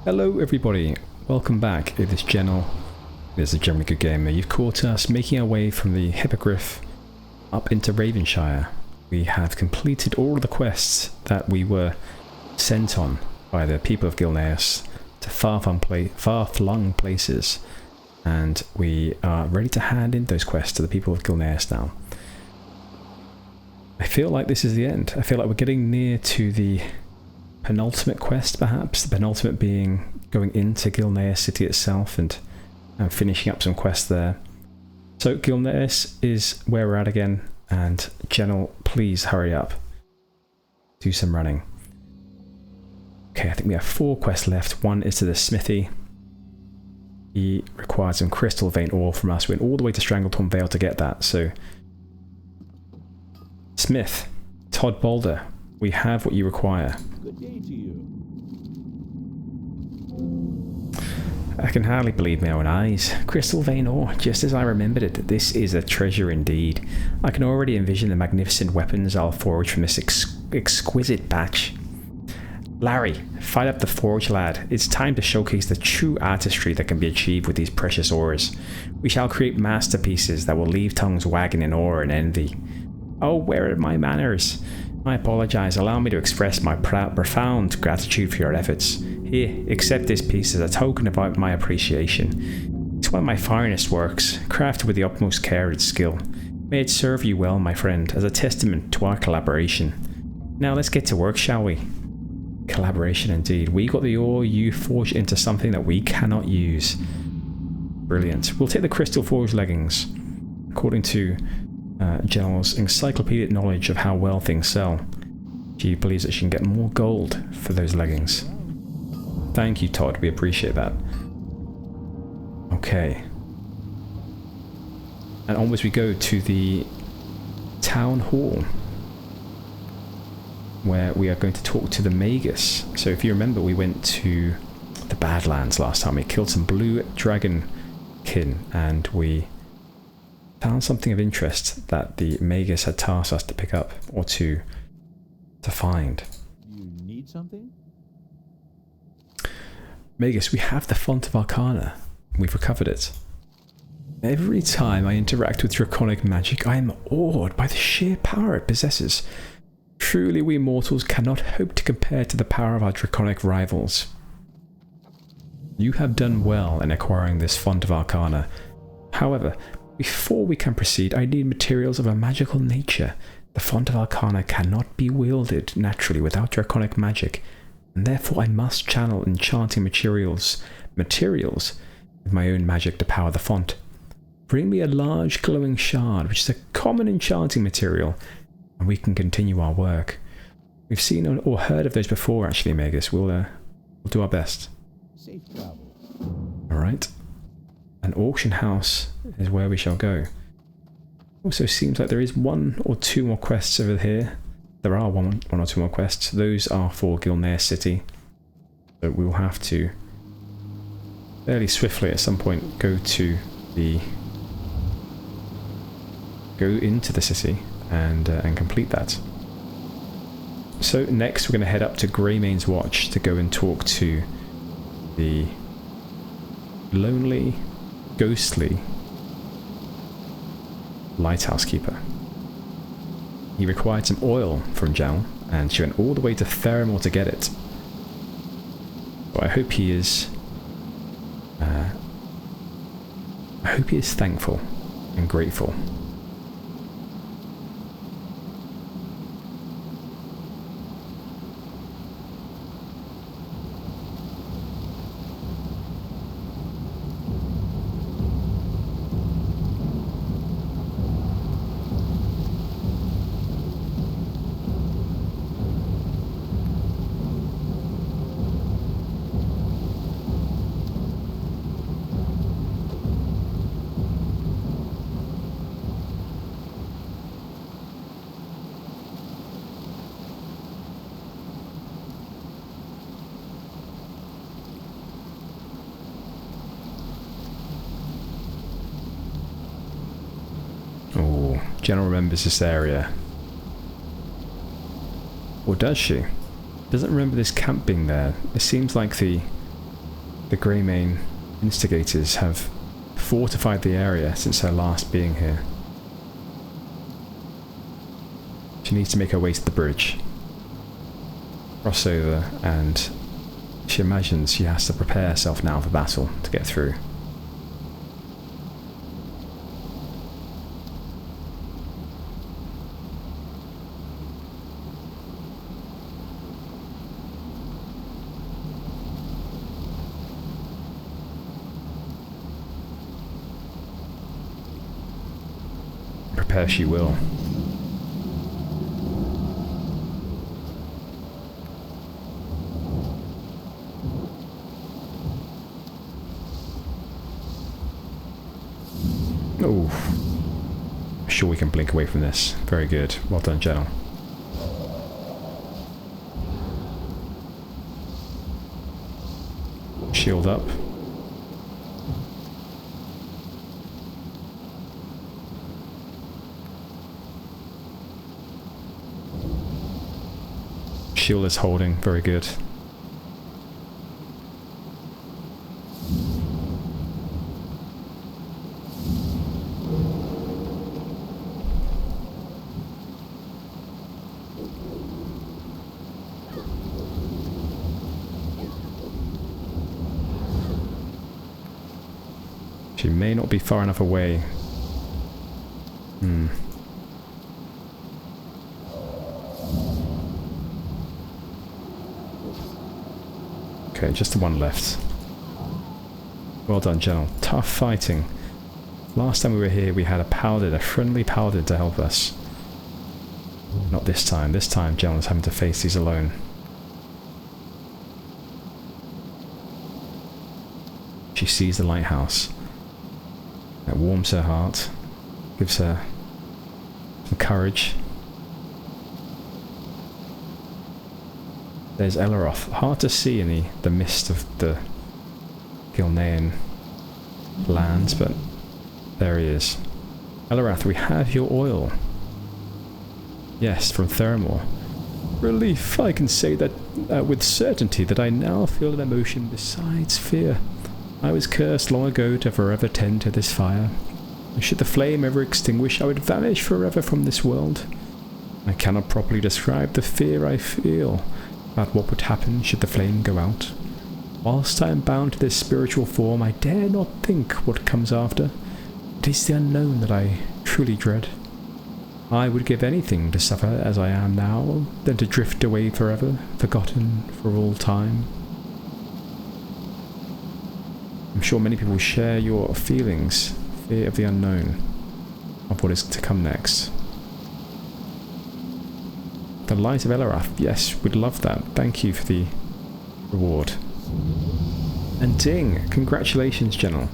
Hello everybody, welcome back. It is Gennal. This is GenerallyGoodGamer. You've caught us making our way from the Hippogriff up into Ravenshire. We have completed all of the quests that we were sent on by the people of Gilneas to far-flung places, and we are ready to hand in those quests to the people of Gilneas now. I feel like this is the end. I feel like we're getting near to the penultimate quest, perhaps. The penultimate being going into Gilneas city itself and finishing up some quests there. So Gilneas is where we're at again, and Gennal, please hurry up. Do some running. Okay, I think we have 4 quests left. One is to the smithy. He required some crystal vein ore from us. We went all the way to Strangleton Vale to get that, so... Smith, Todd Boulder, we have what you require. Good day to you. I can hardly believe my own eyes. Crystal vein ore, just as I remembered it. This is a treasure indeed. I can already envision the magnificent weapons I'll forge from this exquisite batch. Larry, fight up the forge, lad. It's time to showcase the true artistry that can be achieved with these precious ores. We shall create masterpieces that will leave tongues wagging in awe and envy. Oh, where are my manners? I apologize. Allow me to express my profound gratitude for your efforts. Here, accept this piece as a token of my appreciation. It's one of my finest works, crafted with the utmost care and skill. May it serve you well, my friend, as a testament to our collaboration. Now let's get to work, shall we? Collaboration indeed. We got the ore, you forged into something that we cannot use. Brilliant. We'll take the crystal forge leggings. According to Gennal's encyclopedic knowledge of how well things sell, she believes that she can get more gold for those leggings. Thank you, Todd. We appreciate that. Okay. And onwards we go to the town hall, where we are going to talk to the Magus. So if you remember, we went to the Badlands last time. We killed some blue dragonkin, and we found something of interest that the Magus had tasked us to pick up, or to find. You need something? Magus, we have the Font of Arcana. We've recovered it. Every time I interact with draconic magic, I am awed by the sheer power it possesses. Truly, we mortals cannot hope to compare to the power of our draconic rivals. You have done well in acquiring this Font of Arcana. However, before we can proceed, I need materials of a magical nature. The Font of Arcana cannot be wielded naturally without draconic magic, and therefore I must channel enchanting materials with my own magic to power the font. Bring me a large glowing shard, which is a common enchanting material, and we can continue our work. We've seen or heard of those before, actually, Magus. We'll do our best. Safe travel. Alright. An auction house is where we shall go. Also seems like there is 1 or 2 more quests over here. There are one or 2 more quests. Those are for Gilneas city. So we will have to fairly swiftly at some point go into the city and complete that. So next we're going to head up to Greymane's Watch to go and talk to the lonely, ghostly lighthouse keeper. He required some oil from Gennal, and she went all the way to Theramore to get it. So I hope he is thankful and grateful. Oh, Gennal remembers this area. Or does she? Doesn't remember this camp being there. It seems like the The Greymane instigators have fortified the area since her last being here. She needs to make her way to the bridge, cross over, and she imagines she has to prepare herself now for battle to get through. Prepare she will. Oh, I'm sure we can blink away from this. Very good. Well done, Gennal. Shield up. Shield is holding. Very good. She may not be far enough away. Okay, just the one left. Well done, Gennal. Tough fighting. Last time we were here, we had a friendly paladin to help us. Not this time. This time, Gennal's having to face these alone. She sees the lighthouse. That warms her heart, gives her some courage. There's Azeroth, hard to see in the mist of the Gilnean lands, but there he is. Azeroth, we have your oil. Yes, from Theramore. Relief, I can say that with certainty that I now feel an emotion besides fear. I was cursed long ago to forever tend to this fire. Should the flame ever extinguish, I would vanish forever from this world. I cannot properly describe the fear I feel about what would happen should the flame go out. Whilst I am bound to this spiritual form, I dare not think what comes after. It is the unknown that I truly dread. I would give anything to suffer as I am now, than to drift away forever, forgotten for all time. I'm sure many people share your feelings, fear of the unknown, of what is to come next. The Light of Azeroth, yes, we'd love that. Thank you for the reward. And ding! Congratulations, Gennal.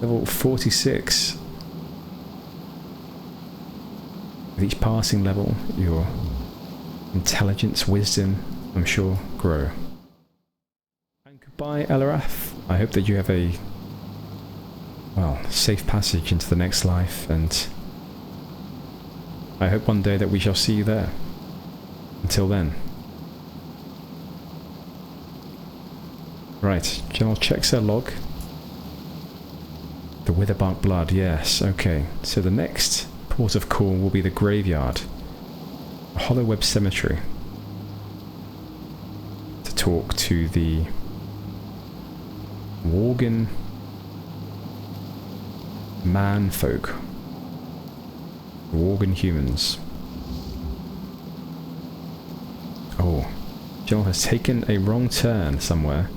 Level 46. With each passing level, your intelligence, wisdom, I'm sure, grow. And goodbye, Azeroth. I hope that you have a, well, safe passage into the next life, and I hope one day that we shall see you there. Until then. Right, Gennal checks her log. The Witherbark blood, yes, okay. So the next port of call will be the graveyard. A Hollowweb cemetery. To talk to the Worgen man-folk. Worgen humans. Oh, Gennal has taken a wrong turn somewhere.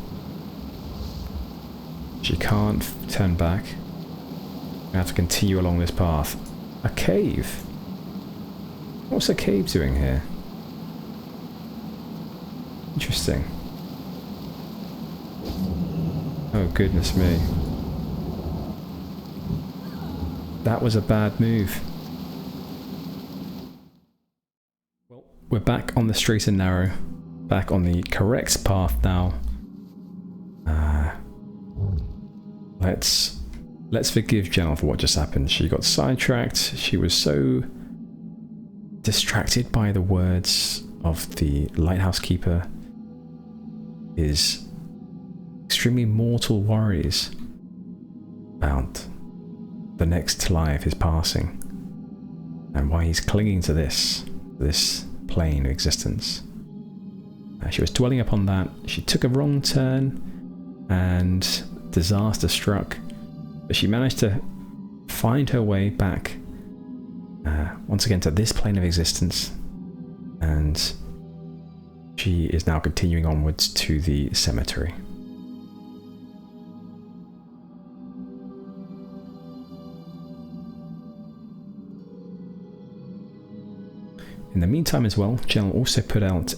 She can't turn back. We have to continue along this path. A cave? What's a cave doing here? Interesting. Oh, goodness me. That was a bad move. Well, we're back on the straight and narrow. Back on the correct path now. Let's forgive Gennal for what just happened. She got sidetracked. She was so distracted by the words of the lighthouse keeper. His extremely mortal worries about the next life is passing and why he's clinging to this plane of existence. She was dwelling upon that. She took a wrong turn and disaster struck, but she managed to find her way back once again to this plane of existence, and she is now continuing onwards to the cemetery. In the meantime as well, Gennal also put out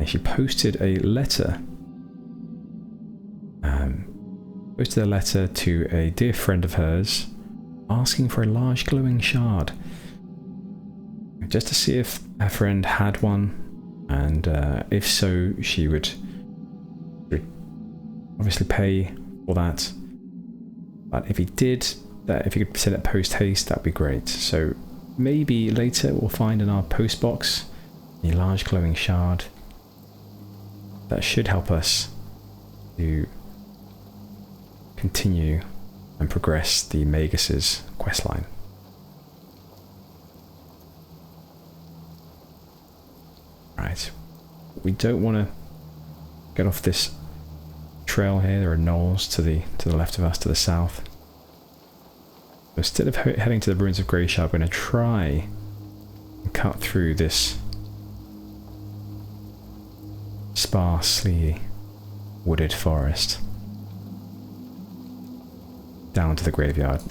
she posted a letter. Posted a letter to a dear friend of hers asking for a large glowing shard. Just to see if her friend had one, and if so, she would obviously pay for that. But if he did, if he could send it post haste, that'd be great. So maybe later we'll find in our post box a large glowing shard. That should help us to continue and progress the Magus's questline. Right, we don't want to get off this trail here. There are knolls to the left of us, to the south. So instead of heading to the ruins of Greyshard, we're going to try and cut through this sparsely wooded forest down to the graveyard,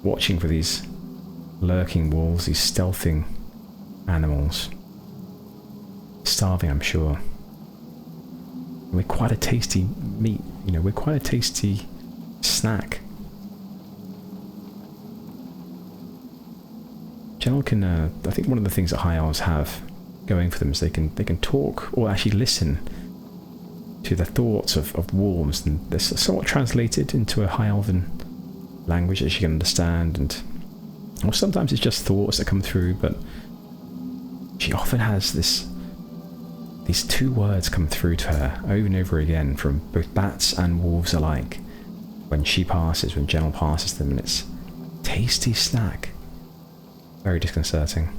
watching for these lurking wolves, these stealthing animals. Starving, I'm sure. We're quite a tasty meat, you know, we're quite a tasty snack. Gennal can, I think one of the things that High Elves have going for them is they can talk or actually listen to the thoughts of wolves, and they're somewhat translated into a High Elven language that she can understand, and or sometimes it's just thoughts that come through, but she often has these two words come through to her over and over again from both bats and wolves alike when Gennal passes them, and it's tasty snack. Very disconcerting.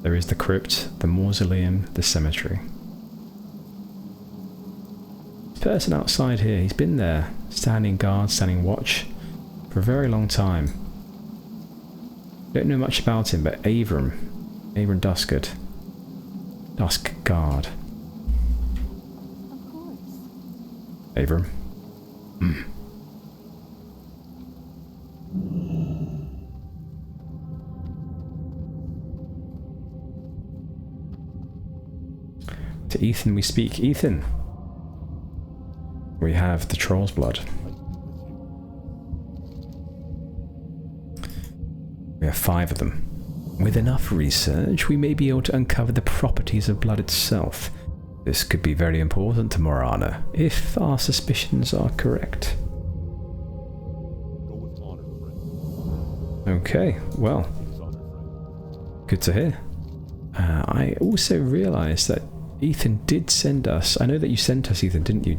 There is the crypt, the mausoleum, the cemetery. This person outside here, he's been there, standing guard, standing watch, for a very long time. Don't know much about him, but Avram Duskguard. Duskguard. Of course. Avram. To Ethan we speak. Ethan, we have the troll's blood. We have 5 of them. With enough research, we may be able to uncover the properties of blood itself. This could be very important to Nordannar, if our suspicions are correct. Go with honor, friend. Okay, well, It is honor, friend. good to hear. I also realised that Ethan did send us, I know that you sent us, Ethan, didn't you,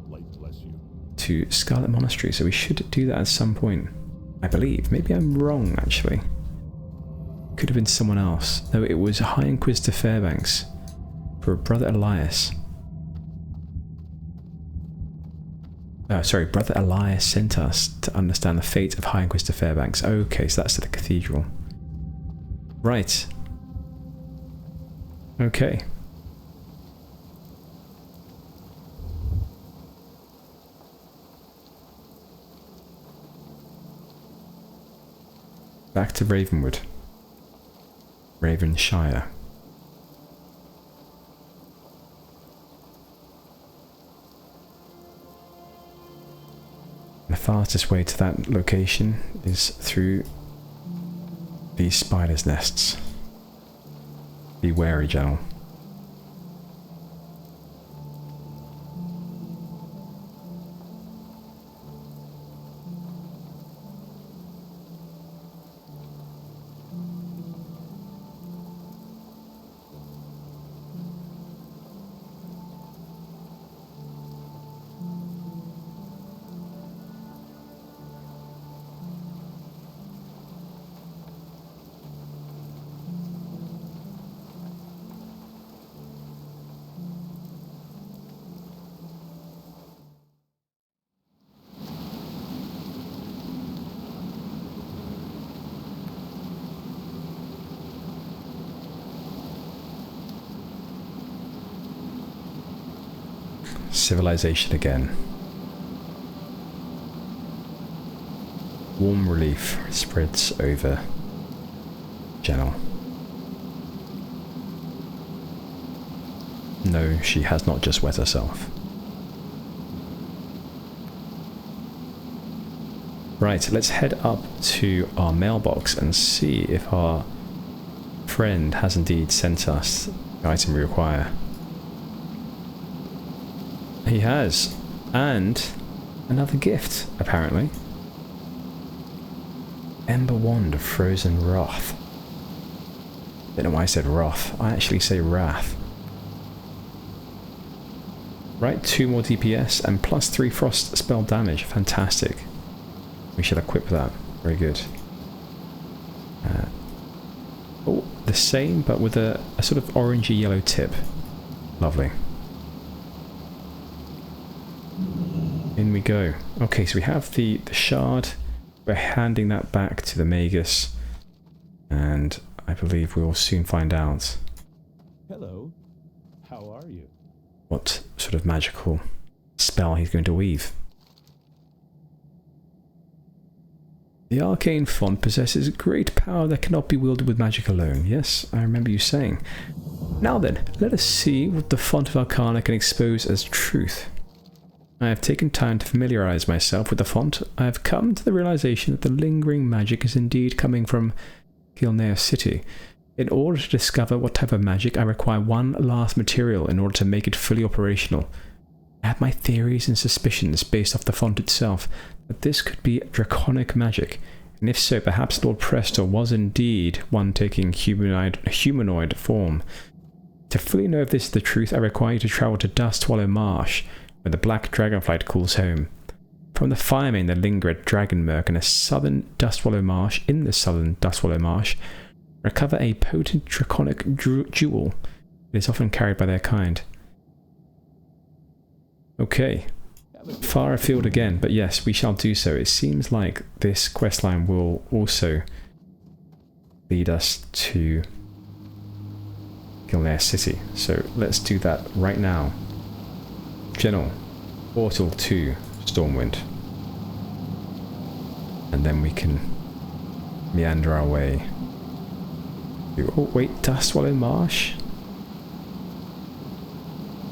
Light bless you. to Scarlet Monastery, so we should do that at some point, I believe. Maybe I'm wrong, actually. Could have been someone else. No, it was High Inquisitor Fairbanks for Brother Elias. Sorry, Brother Elias sent us to understand the fate of High Inquisitor Fairbanks. Okay, so that's to the cathedral. Right. Okay. Back to Ravenwood. Ravenshire. The fastest way to that location is through these spiders' nests. Be wary, Gennal. civilization again. Warm relief spreads over Gennal. No, she has not just wet herself. Right, let's head up to our mailbox and see if our friend has indeed sent us the item we require. He has. And another gift, apparently. Ember Wand of Frozen Wrath. Don't know why I said Wrath. I actually say Wrath. Right, 2 more DPS and plus 3 frost spell damage. Fantastic. We should equip that. Very good. Oh, the same, but with a sort of orangey yellow tip. Lovely. In we go. Okay, so we have the shard. We're handing that back to the Magus. And I believe we'll soon find out. Hello. How are you? What sort of magical spell he's going to weave. The arcane font possesses great power that cannot be wielded with magic alone. Yes, I remember you saying. Now then, let us see what the font of Arcana can expose as truth. I have taken time to familiarize myself with the font. I have come to the realization that the lingering magic is indeed coming from Gilneas city. In order to discover what type of magic, I require one last material in order to make it fully operational. I have my theories and suspicions based off the font itself, that this could be draconic magic, and if so, perhaps Lord Prestor was indeed one taking humanoid form. To fully know if this is the truth, I require you to travel to Dustwallow Marsh, where the black dragonflight calls home. From the firemen that linger at Dragonmerk in the southern Dustwallow Marsh, recover a potent draconic jewel. It is often carried by their kind. Okay. Far afield again, but yes, we shall do so. It seems like this questline will also lead us to Gilneas City. So let's do that right now. Gennal, portal to Stormwind. And then we can meander our way. Oh wait, Dustwallow Marsh?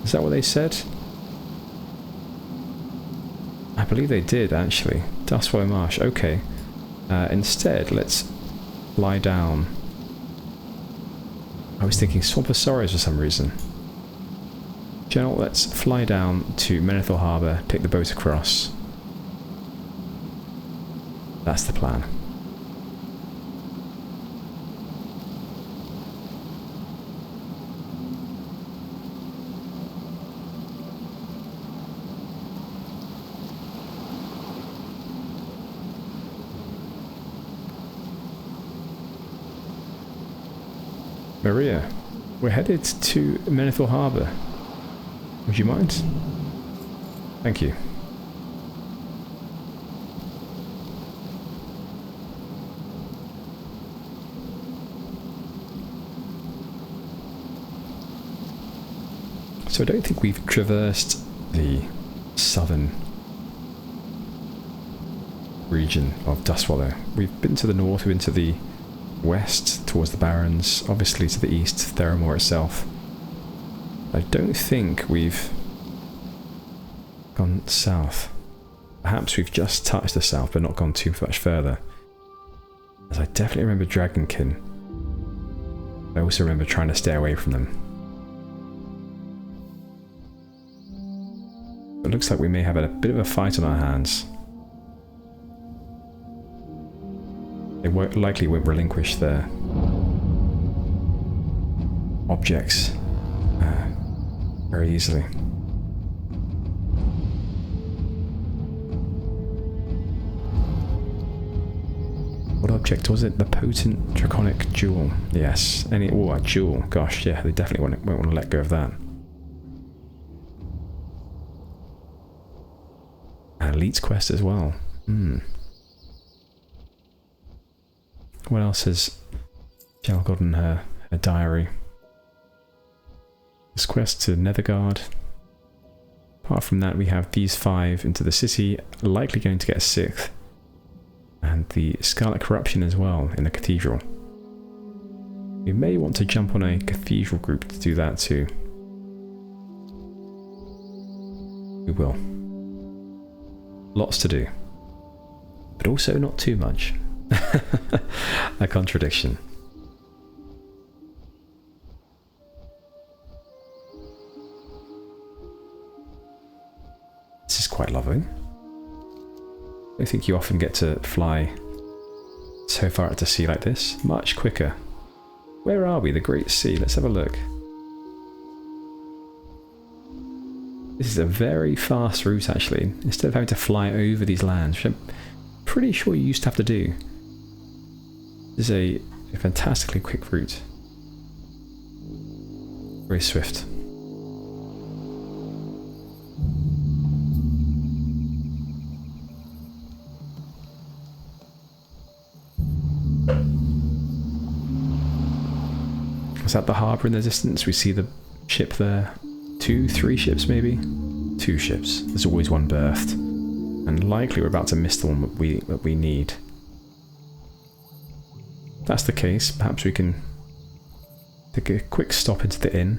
Is that what they said? I believe they did, actually. Dustwallow Marsh, okay. Instead, let's lie down. I was thinking Swamp of Sorrows for some reason. Gennal, let's fly down to Menethil Harbour, take the boat across. That's the plan. Maria, we're headed to Menethil Harbour. Would you mind? Thank you. So I don't think we've traversed the southern region of Dustwallow. We've been to the north, we've been to the west, towards the Barrens, obviously to the east, Theramore itself. I don't think we've gone south. Perhaps we've just touched the south, but not gone too much further. As I definitely remember Dragonkin. I also remember trying to stay away from them. It looks like we may have a bit of a fight on our hands. They likely won't relinquish their objects very easily. What object was it? The potent draconic jewel. Yes. Oh, a jewel. Gosh, yeah, they definitely won't want to let go of that. An elite's quest as well. What else has Gennal got in her diary? This quest to Nethergard. Apart from that, we have these 5 into the city, likely going to get a 6th. And the Scarlet Corruption as well in the cathedral. We may want to jump on a cathedral group to do that too. We will. Lots to do. But also not too much. A contradiction. This is quite lovely. I don't think you often get to fly so far out to sea like this. Much quicker. Where are we? The Great Sea. Let's have a look. This is a very fast route actually. Instead of having to fly over these lands, which I'm pretty sure you used to have to do. This is a fantastically quick route. Very swift. Is that the harbour in the distance? We see the ship there. 2, 3 ships maybe? 2 ships. There's always one berthed. And likely we're about to miss the one that we need. If that's the case, perhaps we can take a quick stop into the inn.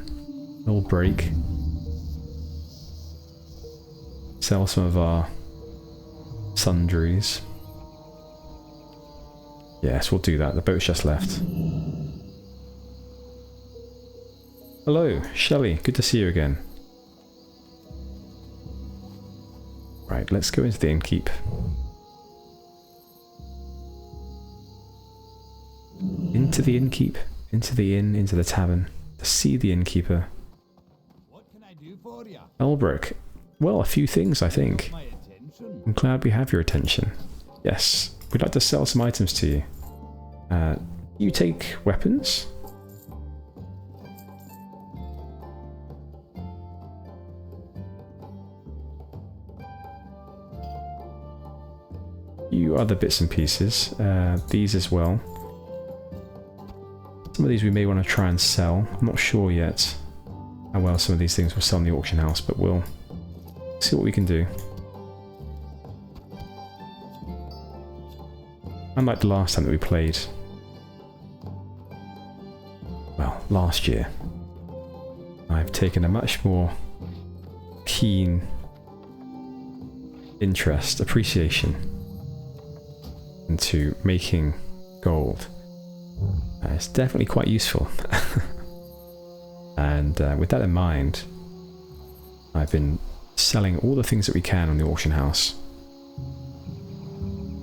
A little break. Sell some of our sundries. Yes, we'll do that. The boat's just left. Hello, Shelley. Good to see you again. Right, let's go into the innkeep. Into the innkeep, into the inn, into the tavern, to see the innkeeper. What can I do for you? Elbrook. Well, a few things, I think. My attention. I'm glad we have your attention. Yes, we'd like to sell some items to you. You take weapons? You other bits and pieces. These as well. Some of these we may want to try and sell. I'm not sure yet how well some of these things will sell in the auction house, but we'll see what we can do. Unlike the last time that we played, well, last year, I've taken a much more keen interest, appreciation into making gold. It's definitely quite useful. And with that in mind, I've been selling all the things that we can on the auction house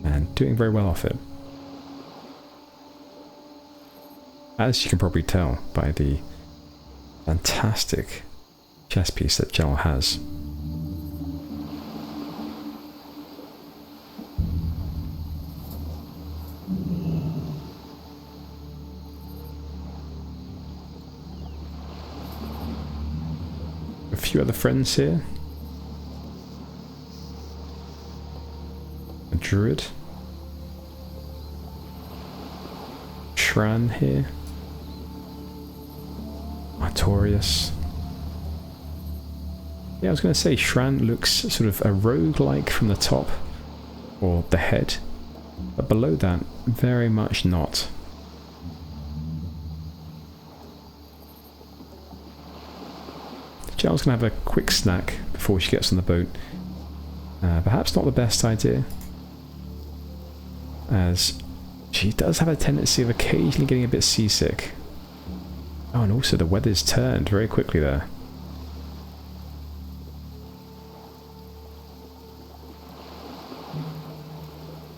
and doing very well off it. As you can probably tell by the fantastic chess piece that Gennal has. A few other friends here. A druid. Shran here. Artorius. Yeah, I was going to say Shran looks sort of a rogue-like from the top, or the head, but below that, very much not. Gennal's going to have a quick snack before she gets on the boat. Perhaps not the best idea, as she does have a tendency of occasionally getting a bit seasick. Oh, and also the weather's turned very quickly there.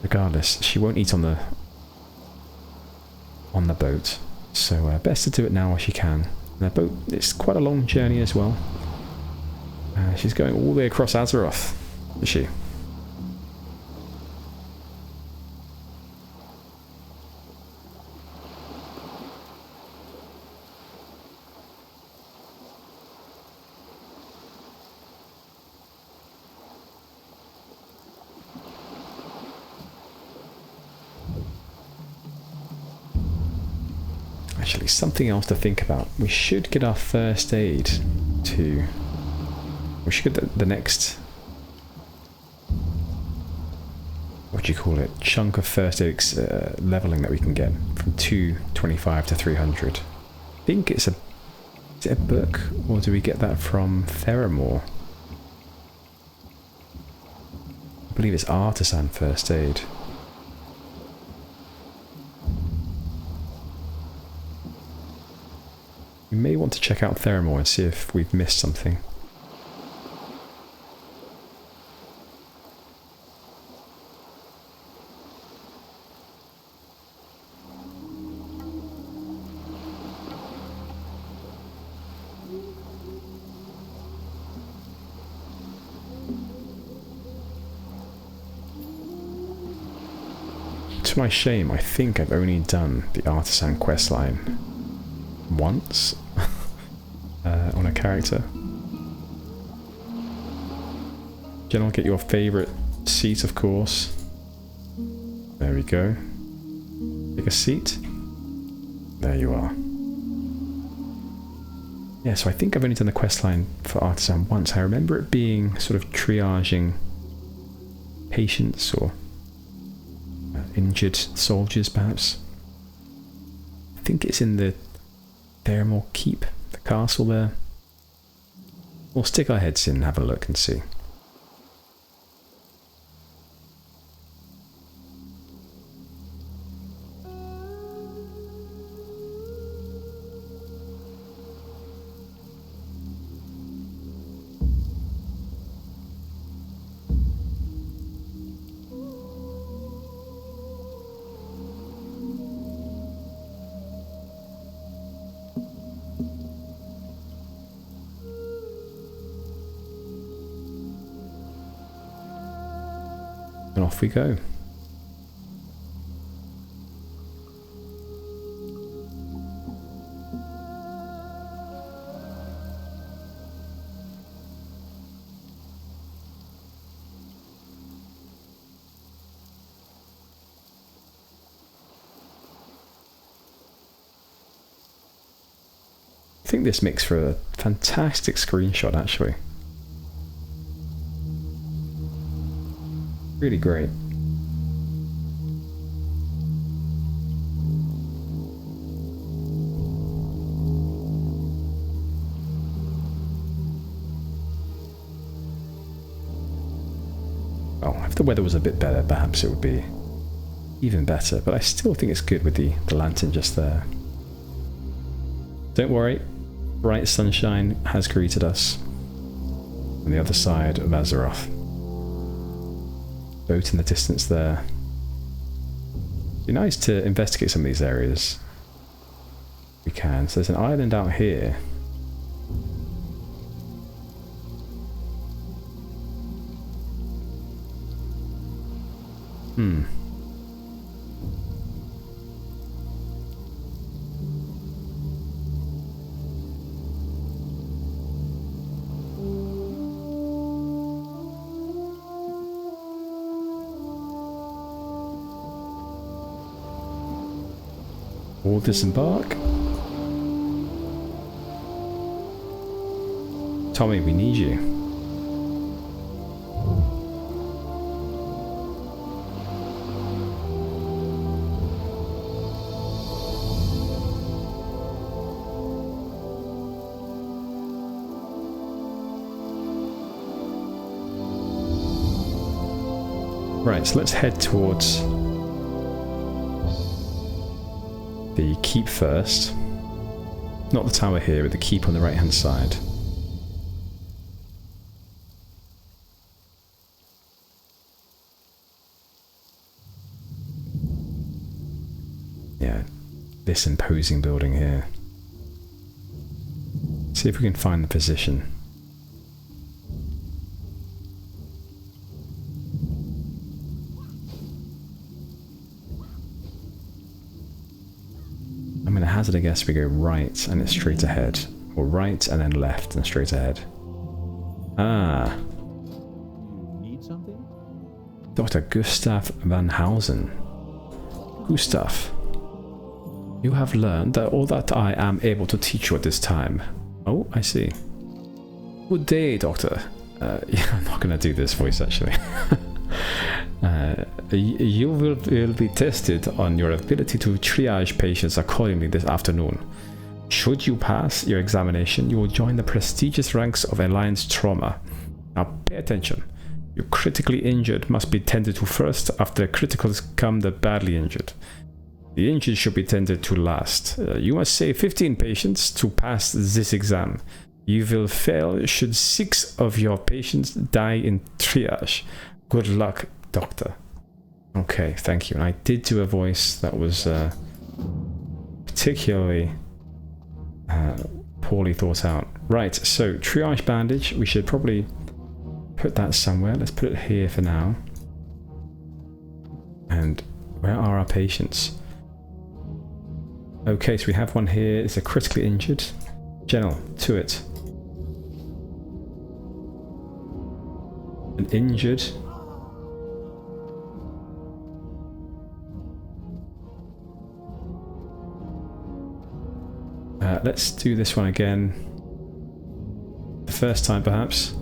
Regardless, she won't eat on the boat, so best to do it now while she can. And the boat, it's quite a long journey as well. She's going all the way across Azeroth, is she? Actually, something else to think about. We should get our first aid to We should get the next, what do you call it, chunk of first aid leveling that we can get from 225 to 300. I think it's a, is it a book, or do we get that from Theramore? I believe it's artisan first aid. We may want to check out Theramore and see if we've missed something. To my shame, I think I've only done the artisan questline once on a character. Gennal, get your favourite seat, of course. There we go. Take a seat. There you are. Yeah, so I think I've only done the questline for artisan once. I remember it being sort of triaging patients or injured soldiers, perhaps. I think it's in the Theramore Keep, the castle there. We'll stick our heads in and have a look and see. And off we go. I think this makes for a fantastic screenshot, actually. Really great. Oh, if the weather was a bit better, perhaps it would be even better, but I still think it's good with the lantern just there. Don't worry, bright sunshine has greeted us on the other side of Azeroth. Boat in the distance there. Be nice to investigate some of these areas. We can. So there's an island out here. Or disembark. Tommy, we need you. Right, so let's head towards the keep first. Not the tower here, but the keep on the right hand side. Yeah, this imposing building here. See if we can find the position. I'm going to hazard a guess we go right and it's straight ahead. Or right and then left and straight ahead. Ah. Need something? Dr. Gustav van Housen. Gustav. You have learned that all that I am able to teach you at this time. Oh, I see. Good day, Doctor. Yeah, I'm not going to do this voice actually. You will be tested on your ability to triage patients accordingly this afternoon. Should you pass your examination, you will join the prestigious ranks of Alliance Trauma. Now pay attention. Your critically injured must be tended to first. After the criticals come the badly injured. The injured should be tended to last. You must save 15 patients to pass this exam. You will fail should 6 of your patients die in triage. Good luck, Doctor. Okay, thank you. And I did do a voice that was particularly poorly thought out. Right, so triage bandage. We should probably put that somewhere. Let's put it here for now. And where are our patients? Okay, so we have one here. It's a critically injured. Gennal, to it. An injured. Let's do this one again. The first time, perhaps.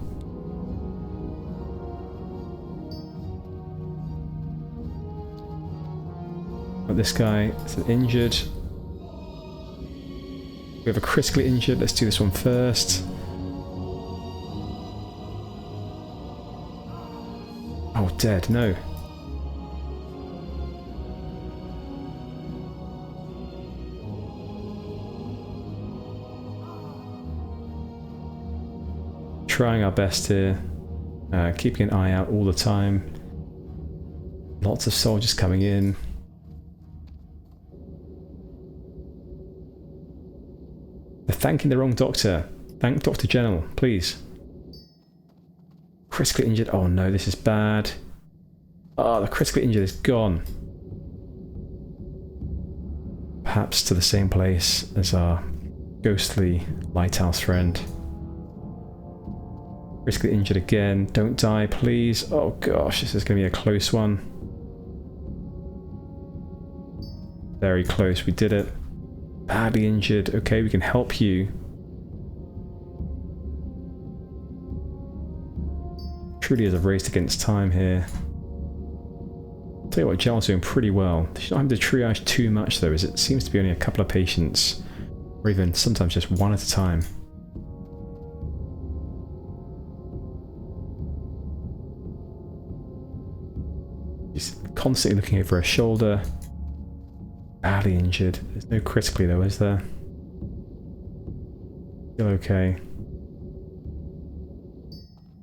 But this guy is an injured. We have a critically injured. Let's do this one first. Oh, dead. No. Trying our best here, keeping an eye out all the time. Lots of soldiers coming in. They're thanking the wrong doctor. Thank Dr. Gennal, please. Critically injured. Oh no, this is bad. Oh, the critically injured is gone. Perhaps to the same place as our ghostly lighthouse friend. Critically injured again. Don't die, please. Oh gosh, this is going to be a close one. Very close. We did it. Badly injured. Okay, we can help you. Truly is a race against time here. I'll tell you what, Gennal's doing pretty well. She's not having to triage too much though, as it seems to be only a couple of patients, or even sometimes just one at a time. She's constantly looking over her shoulder. Badly injured. There's no critically though, is there? Still okay.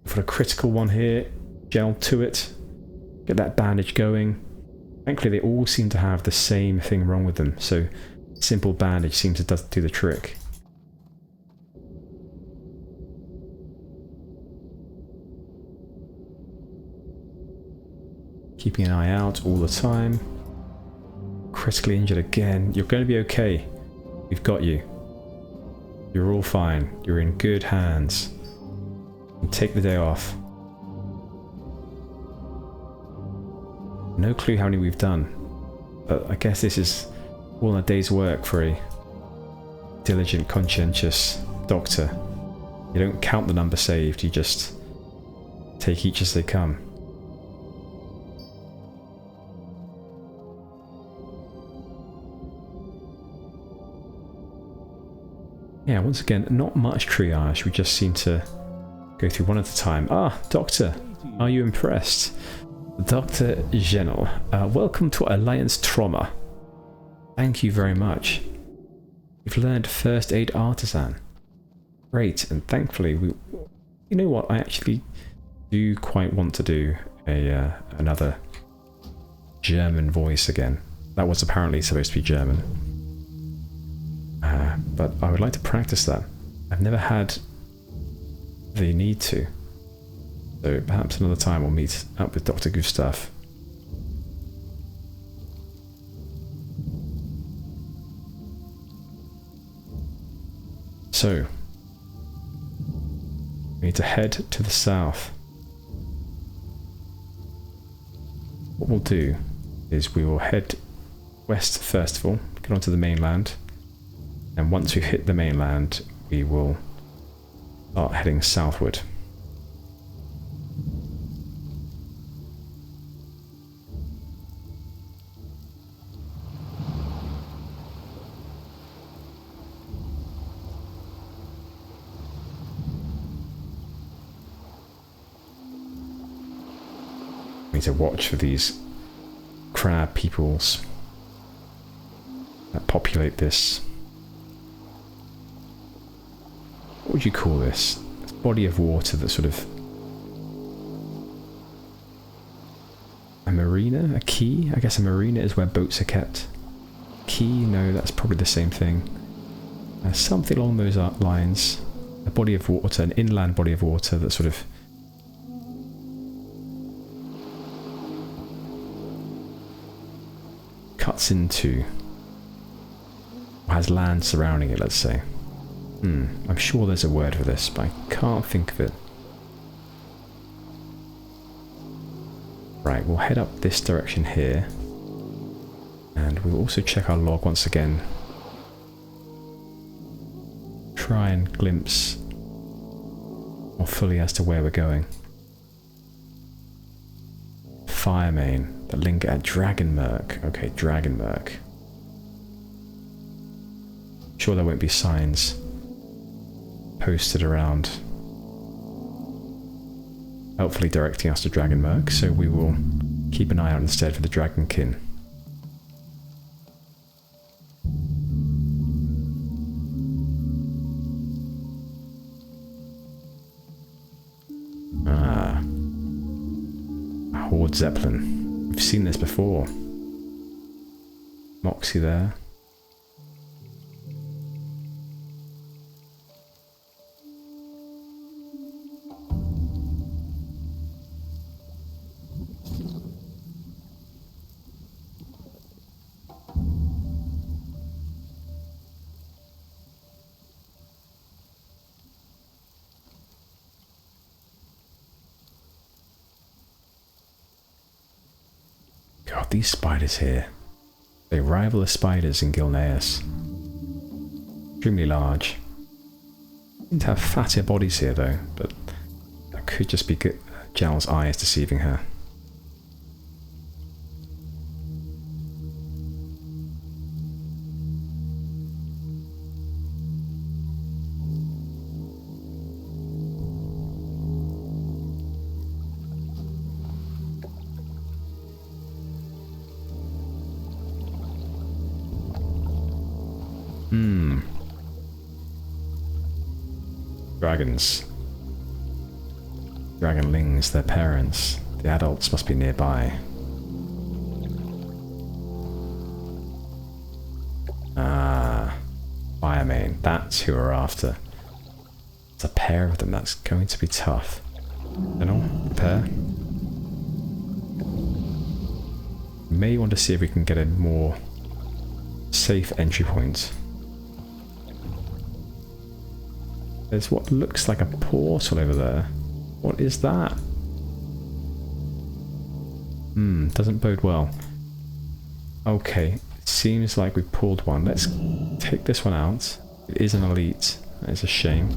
For a critical one here, Gel to it. Get that bandage going. Thankfully they all seem to have the same thing wrong with them, so simple bandage seems to do the trick. Keeping an eye out all the time. Critically injured again. You're going to be okay. We've got you. You're all fine. You're in good hands. And take the day off. No clue how many we've done. But I guess this is all a day's work for a diligent, conscientious doctor. You don't count the number saved, you just take each as they come. Yeah, once again, not much triage. We just seem to go through one at a time. Ah, Doctor, are you impressed? Dr. Gennal, welcome to Alliance Trauma. Thank you very much. You've learned First Aid Artisan. Great, and thankfully, you know what? I actually do quite want to do another German voice again. That was apparently supposed to be German. But I would like to practice that. I've never had the need to. So perhaps another time we'll meet up with Dr. Gustav. So, we need to head to the south. What we'll do is we will head west first of all, get onto the mainland. And once we've hit the mainland, we will start heading southward. Need to watch for these crab peoples that populate this. What would you call this? This body of water that's sort of a marina, a quay? I guess a marina is where boats are kept. Quay? No, that's probably the same thing. Something along those lines. A body of water, an inland body of water that sort of cuts into, or has land surrounding it, let's say. I'm sure there's a word for this, but I can't think of it. Right, we'll head up this direction here, and we'll also check our log once again. Try and glimpse more fully as to where we're going. Firemane that linger at Dragonmerk. Okay, Dragonmerk. Sure there won't be signs posted around helpfully directing us to Dragonmerk, so we will keep an eye out instead for the Dragonkin. Ah, a Horde Zeppelin. We've seen this before. Moxie there. God, these spiders here. They rival the spiders in Gilneas. Extremely large. Seem to have fatter bodies here though, but that could just be Gennal's eyes deceiving her. Dragons. Dragonlings, their parents. The adults must be nearby. Ah, Firemane. That's who we're after. It's a pair of them. That's going to be tough. Gennal, prepare. May want to see if we can get a more safe entry point. There's what looks like a portal over there. What is that? Doesn't bode well. Okay, it seems like we pulled one. Let's take this one out. It is an elite. That is a shame.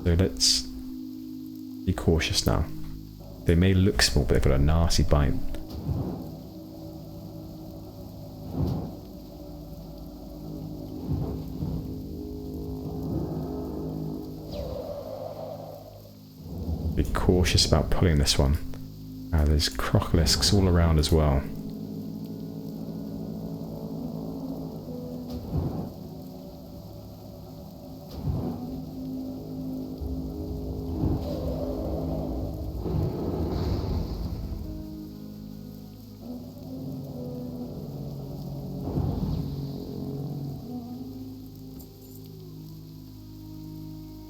So let's be cautious now. They may look small, but they've got a nasty bite. Be cautious about pulling this one. There's crocolisks all around as well.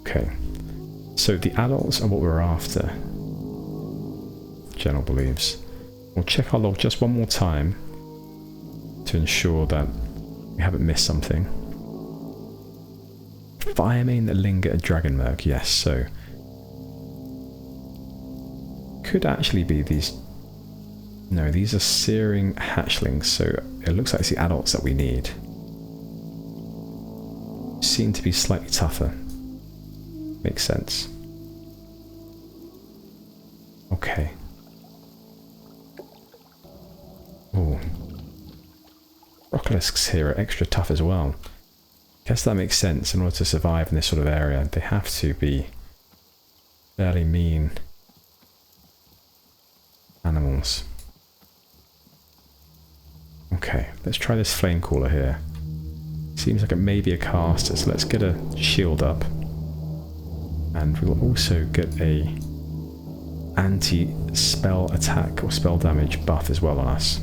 Okay. So the adults are what we're after, Gennal believes. We'll check our log just one more time to ensure that we haven't missed something. Firemane that linger at Dragonmerk, yes, so could actually be these. No, these are searing hatchlings, so it looks like it's the adults that we need. Seem to be slightly tougher. Makes sense. Okay. Oh. Rockalisks here are extra tough as well. Guess that makes sense. In order to survive in this sort of area, they have to be fairly mean animals. Okay, let's try this flame caller here. Seems like it may be a caster, so let's get a shield up. And we'll also get a anti-spell attack or spell damage buff as well on us.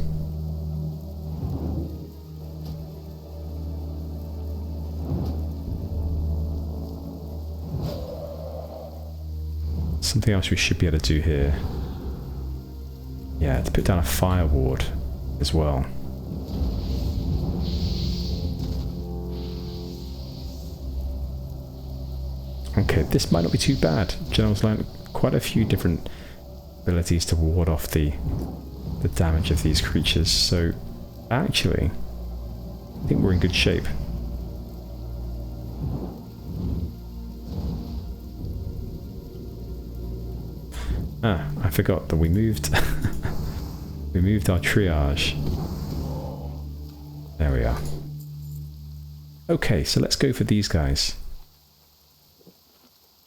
Something else we should be able to do here. Yeah, to put down a fire ward as well. Okay, this might not be too bad. Gennal's learned quite a few different abilities to ward off the damage of these creatures, so actually, I think we're in good shape. Ah, I forgot that we moved we moved our triage. There we are. Okay, so let's go for these guys.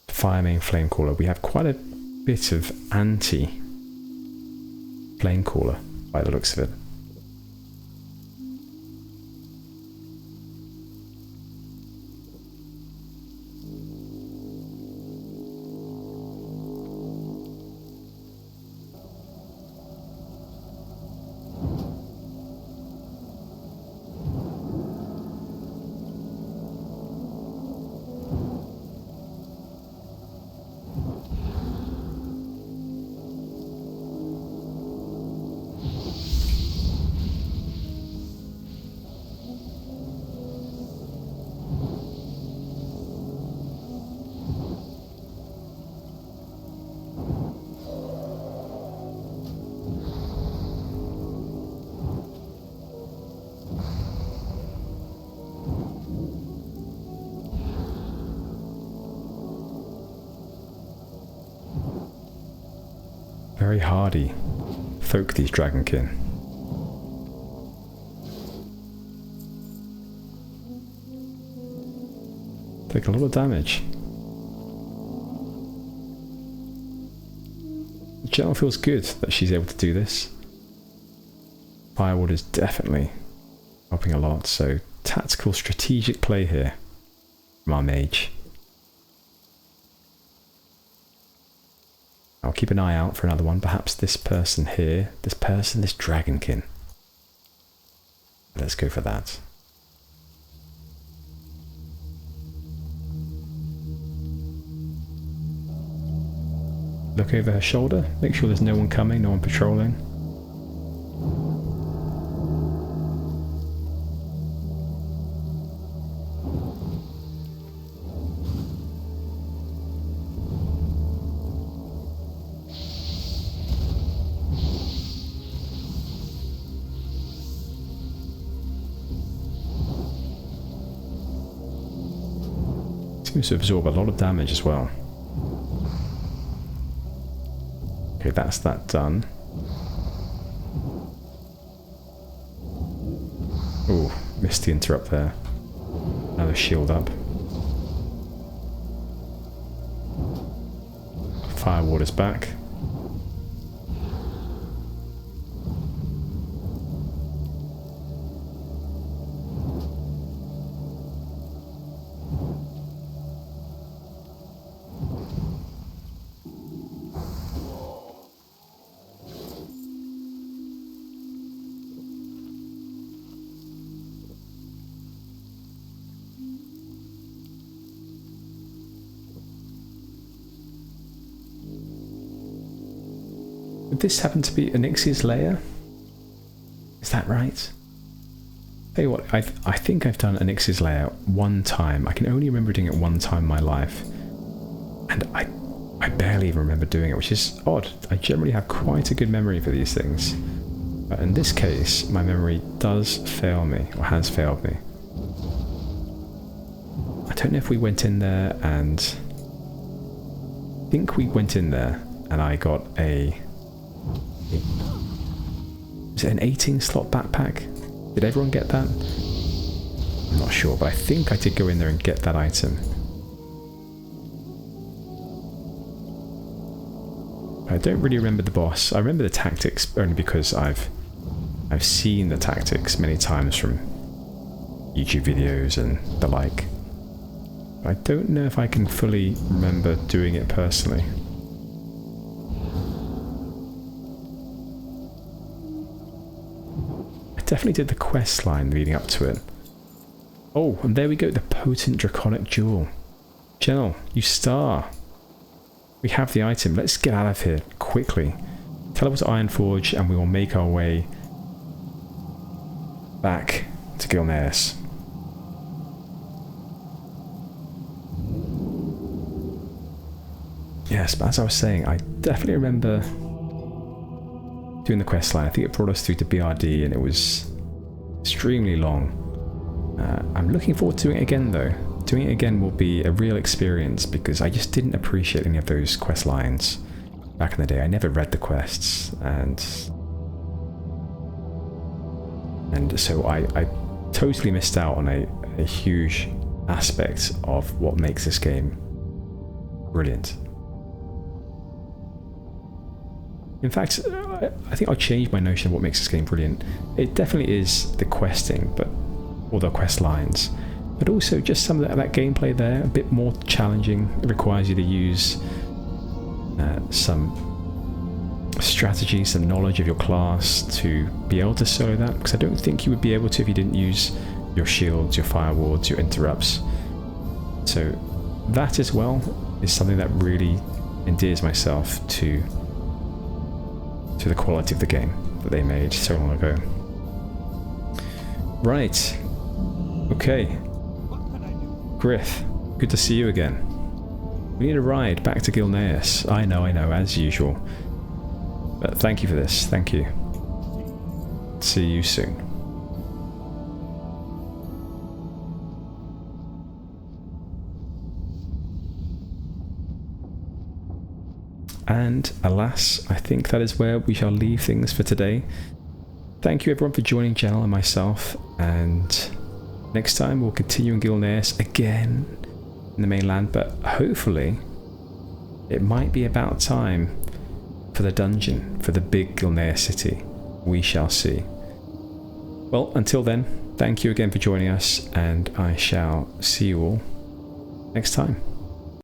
Fire main flamecaller. We have quite a bit of anti flamecaller by the looks of it. Very hardy folk, these dragonkin. Take a lot of damage. Gennal feels good that she's able to do this. Firewood is definitely helping a lot, so tactical strategic play here from our mage. I'll keep an eye out for another one. Perhaps this person here. This dragonkin. Let's go for that. Look over her shoulder. Make sure there's no one coming, no one patrolling. Seems to absorb a lot of damage as well. Okay, that's that done. Ooh, missed the interrupt there. Another shield up. Fire ward is back. Would this happen to be Onyxia's lair? Is that right? Tell you what, I think I've done Onyxia's lair one time. I can only remember doing it one time in my life. And I barely even remember doing it, which is odd. I generally have quite a good memory for these things. But in this case, my memory does fail me, or has failed me. I don't know if we went in there and think we went in there and I got a... Is it an 18 slot backpack? Did everyone get that? I'm not sure, but I think I did go in there and get that item. I don't really remember the boss. I remember the tactics only because I've seen the tactics many times from YouTube videos and the like. I don't know if I can fully remember doing it personally. I definitely did the quest line leading up to it. Oh, and there we go, the potent draconic jewel. Gennal, you star. We have the item. Let's get out of here quickly. Teleport to Ironforge and we will make our way back to Gilneas. Yes, but as I was saying, I definitely remember doing the quest line. I think it brought us through to BRD and it was extremely long. I'm looking forward to doing it again though. Doing it again will be a real experience because I just didn't appreciate any of those quest lines back in the day. I never read the quests and so I totally missed out on a huge aspect of what makes this game brilliant. In fact, I think I'll change my notion of what makes this game brilliant. It definitely is the questing, but all the quest lines, but also just some of that gameplay there, a bit more challenging. It requires you to use some strategy, some knowledge of your class to be able to solo that, because I don't think you would be able to if you didn't use your shields, your fire wards, your interrupts. So that as well is something that really endears myself to the quality of the game that they made so long ago. Right. Okay. Griff, good to see you again. We need a ride back to Gilneas. I know, as usual. But thank you for this. Thank you. See you soon. And alas, I think that is where we shall leave things for today. Thank you everyone for joining Gennal and myself, and next time we'll continue in Gilneas again in the mainland, but hopefully it might be about time for the dungeon, for the big Gilneas city. We shall see. Well, until then, thank you again for joining us, and I shall see you all next time.